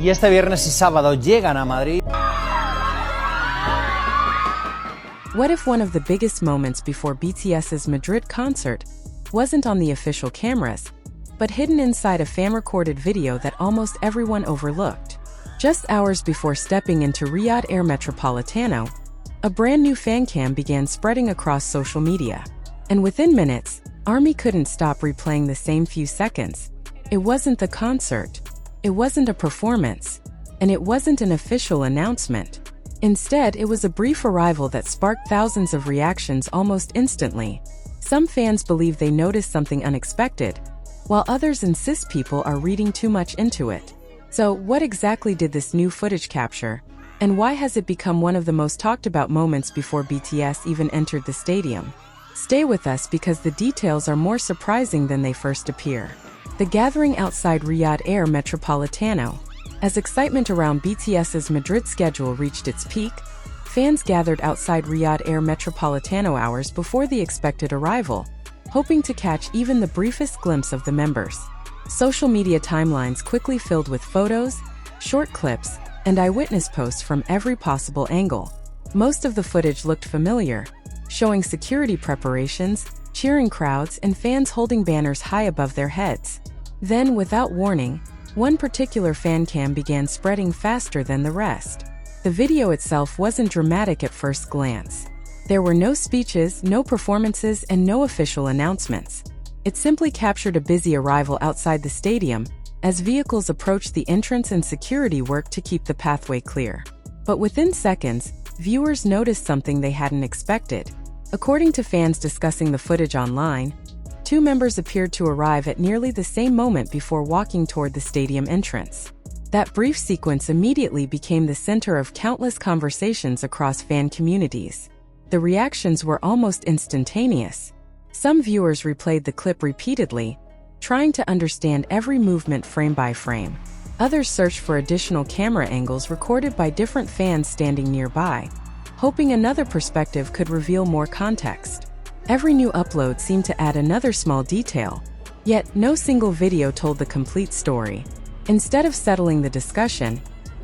y este viernes y sábado llegan a Madrid. What if one of the biggest moments before BTS's Madrid concert wasn't on the official cameras, but hidden inside a fan-recorded video that almost everyone overlooked? Just hours before stepping into Riyadh Air Metropolitano, a brand new fan cam began spreading across social media. And within minutes, ARMY couldn't stop replaying the same few seconds. It wasn't the concert, it wasn't a performance, and it wasn't an official announcement. Instead, it was a brief arrival that sparked thousands of reactions almost instantly. Some fans believe they noticed something unexpected, while others insist people are reading too much into it. So, what exactly did this new footage capture, and why has it become one of the most talked about moments before BTS even entered the stadium? Stay with us because the details are more surprising than they first appear. The gathering outside Riyadh Air Metropolitano. As excitement around BTS's Madrid schedule reached its peak, fans gathered outside Riyadh Air Metropolitano hours before the expected arrival, hoping to catch even the briefest glimpse of the members. Social media timelines quickly filled with photos, short clips, and eyewitness posts from every possible angle. Most of the footage looked familiar, showing security preparations, cheering crowds, and fans holding banners high above their heads. Then, without warning, one particular fan cam began spreading faster than the rest. The video itself wasn't dramatic at first glance. There were no speeches, no performances, and no official announcements. It simply captured a busy arrival outside the stadium, as vehicles approached the entrance and security worked to keep the pathway clear. But within seconds, viewers noticed something they hadn't expected. According to fans discussing the footage online, two members appeared to arrive at nearly the same moment before walking toward the stadium entrance. That brief sequence immediately became the center of countless conversations across fan communities. The reactions were almost instantaneous. Some viewers replayed the clip repeatedly, trying to understand every movement frame by frame. Others searched for additional camera angles recorded by different fans standing nearby, hoping another perspective could reveal more context. Every new upload seemed to add another small detail, yet no single video told the complete story. Instead of settling the discussion,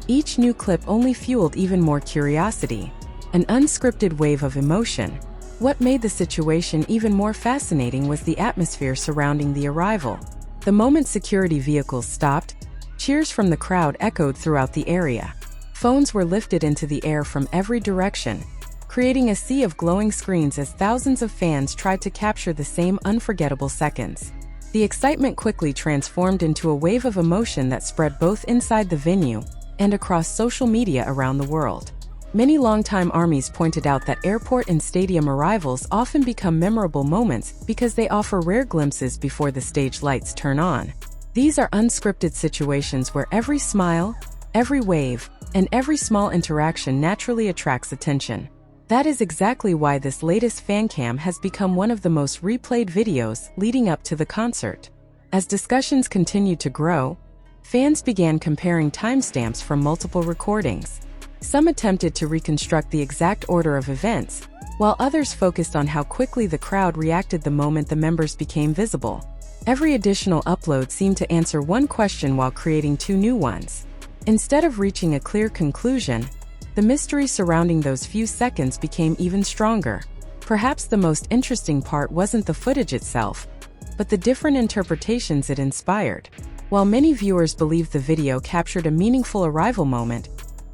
each new clip only fueled even more curiosity, an unscripted wave of emotion. What made the situation even more fascinating was the atmosphere surrounding the arrival. The moment security vehicles stopped, cheers from the crowd echoed throughout the area. Phones were lifted into the air from every direction, creating a sea of glowing screens as thousands of fans tried to capture the same unforgettable seconds. The excitement quickly transformed into a wave of emotion that spread both inside the venue and across social media around the world. Many longtime ARMYs pointed out that airport and stadium arrivals often become memorable moments because they offer rare glimpses before the stage lights turn on. These are unscripted situations where every smile, every wave, and every small interaction naturally attracts attention. That is exactly why this latest fan cam has become one of the most replayed videos leading up to the concert. As discussions continued to grow, fans began comparing timestamps from multiple recordings. Some attempted to reconstruct the exact order of events, while others focused on how quickly the crowd reacted the moment the members became visible. Every additional upload seemed to answer one question while creating two new ones. Instead of reaching a clear conclusion, the mystery surrounding those few seconds became even stronger. Perhaps the most interesting part wasn't the footage itself, but the different interpretations it inspired. While many viewers believed the video captured a meaningful arrival moment,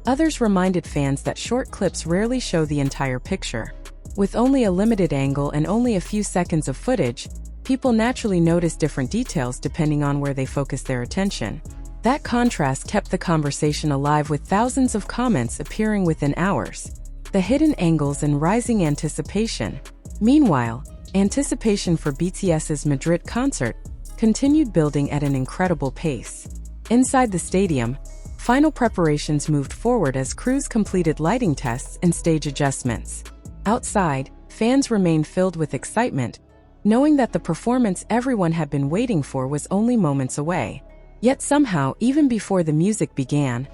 others reminded fans that short clips rarely show the entire picture. With only a limited angle and only a few seconds of footage, people naturally notice different details depending on where they focus their attention. That contrast kept the conversation alive with thousands of comments appearing within hours. The hidden angles and rising anticipation. Meanwhile, anticipation for BTS's Madrid concert continued building at an incredible pace. Inside the stadium, final preparations moved forward as crews completed lighting tests and stage adjustments. Outside, fans remained filled with excitement, knowing that the performance everyone had been waiting for was only moments away. Yet somehow, even before the music began,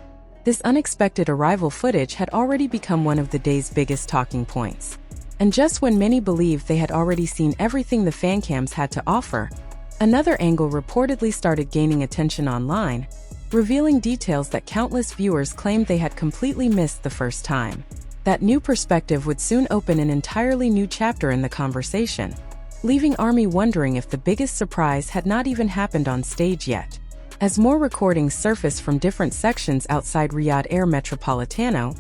this unexpected arrival footage had already become one of the day's biggest talking points. And just when many believed they had already seen everything the fan cams had to offer, another angle reportedly started gaining attention online, revealing details that countless viewers claimed they had completely missed the first time. That new perspective would soon open an entirely new chapter in the conversation, leaving ARMY wondering if the biggest surprise had not even happened on stage yet. As more recordings surfaced from different sections outside Riyadh Air Metropolitano,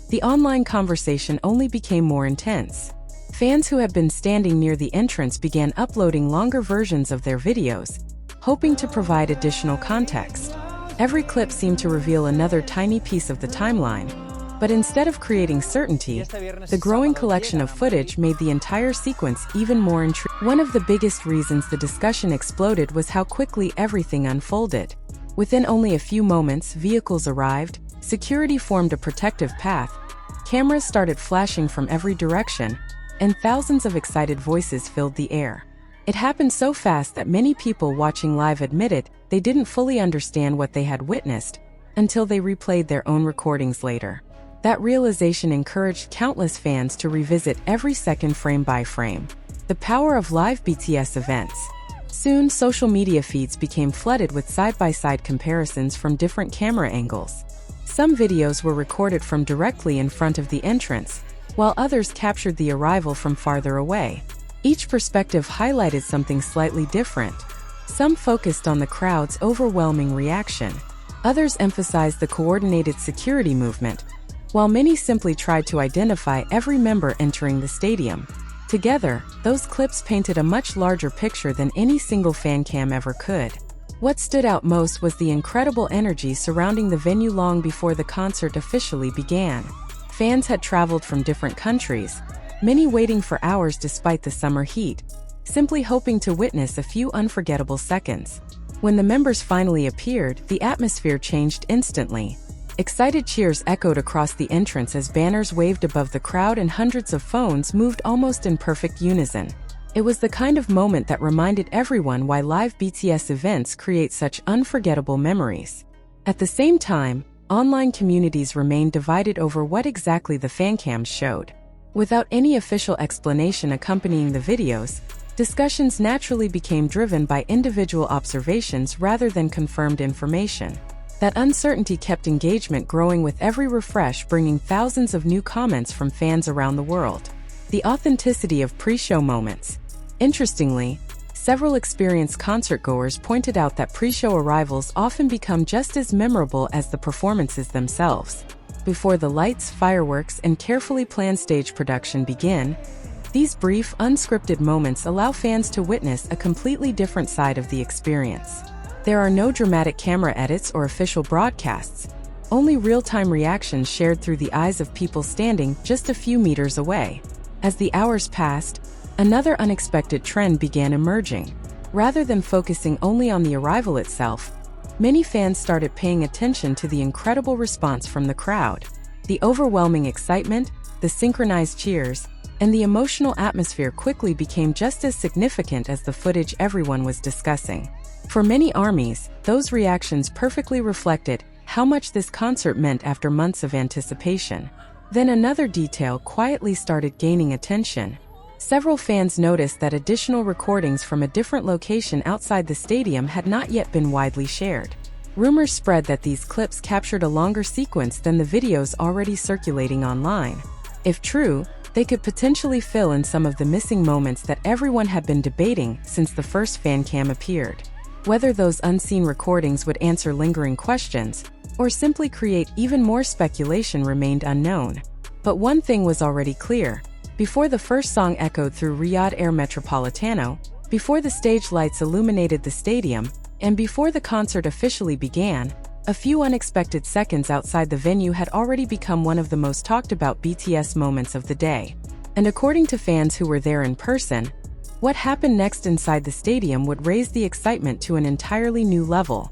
the online conversation only became more intense. Fans who had been standing near the entrance began uploading longer versions of their videos, hoping to provide additional context. Every clip seemed to reveal another tiny piece of the timeline, but instead of creating certainty, the growing collection of footage made the entire sequence even more intriguing. One of the biggest reasons the discussion exploded was how quickly everything unfolded. Within only a few moments, vehicles arrived, security formed a protective path, cameras started flashing from every direction, and thousands of excited voices filled the air. It happened so fast that many people watching live admitted they didn't fully understand what they had witnessed until they replayed their own recordings later. That realization encouraged countless fans to revisit every second frame by frame. The power of live BTS events. Soon, social media feeds became flooded with side-by-side comparisons from different camera angles. Some videos were recorded from directly in front of the entrance, while others captured the arrival from farther away. Each perspective highlighted something slightly different. Some focused on the crowd's overwhelming reaction. Others emphasized the coordinated security movement, while many simply tried to identify every member entering the stadium. Together, those clips painted a much larger picture than any single fan cam ever could. What stood out most was the incredible energy surrounding the venue long before the concert officially began. Fans had traveled from different countries, many waiting for hours despite the summer heat, simply hoping to witness a few unforgettable seconds. When the members finally appeared, the atmosphere changed instantly. Excited cheers echoed across the entrance as banners waved above the crowd and hundreds of phones moved almost in perfect unison. It was the kind of moment that reminded everyone why live BTS events create such unforgettable memories. At the same time, online communities remained divided over what exactly the fancams showed. Without any official explanation accompanying the videos, discussions naturally became driven by individual observations rather than confirmed information. That uncertainty kept engagement growing with every refresh, bringing thousands of new comments from fans around the world. The authenticity of pre-show moments. Interestingly, several experienced concertgoers pointed out that pre-show arrivals often become just as memorable as the performances themselves. Before the lights, fireworks, and carefully planned stage production begin, these brief, unscripted moments allow fans to witness a completely different side of the experience. There are no dramatic camera edits or official broadcasts, only real-time reactions shared through the eyes of people standing just a few meters away. As the hours passed, another unexpected trend began emerging. Rather than focusing only on the arrival itself, many fans started paying attention to the incredible response from the crowd. The overwhelming excitement, the synchronized cheers, and the emotional atmosphere quickly became just as significant as the footage everyone was discussing. For many ARMYs, those reactions perfectly reflected how much this concert meant after months of anticipation. Then another detail quietly started gaining attention. Several fans noticed that additional recordings from a different location outside the stadium had not yet been widely shared. Rumors spread that these clips captured a longer sequence than the videos already circulating online. If true, they could potentially fill in some of the missing moments that everyone had been debating since the first fancam appeared. Whether those unseen recordings would answer lingering questions, or simply create even more speculation remained unknown. But one thing was already clear. Before the first song echoed through Riyadh Air Metropolitano, before the stage lights illuminated the stadium, and before the concert officially began, a few unexpected seconds outside the venue had already become one of the most talked about BTS moments of the day. And according to fans who were there in person, what happened next inside the stadium would raise the excitement to an entirely new level.